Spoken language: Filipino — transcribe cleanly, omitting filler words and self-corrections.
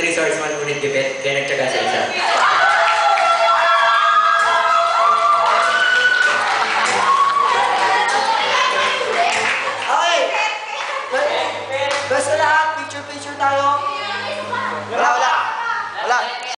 resourceful ngunit gipit, kaya nagtyaga sa isa. Okay! Basta lahat, picture tayo. Wala.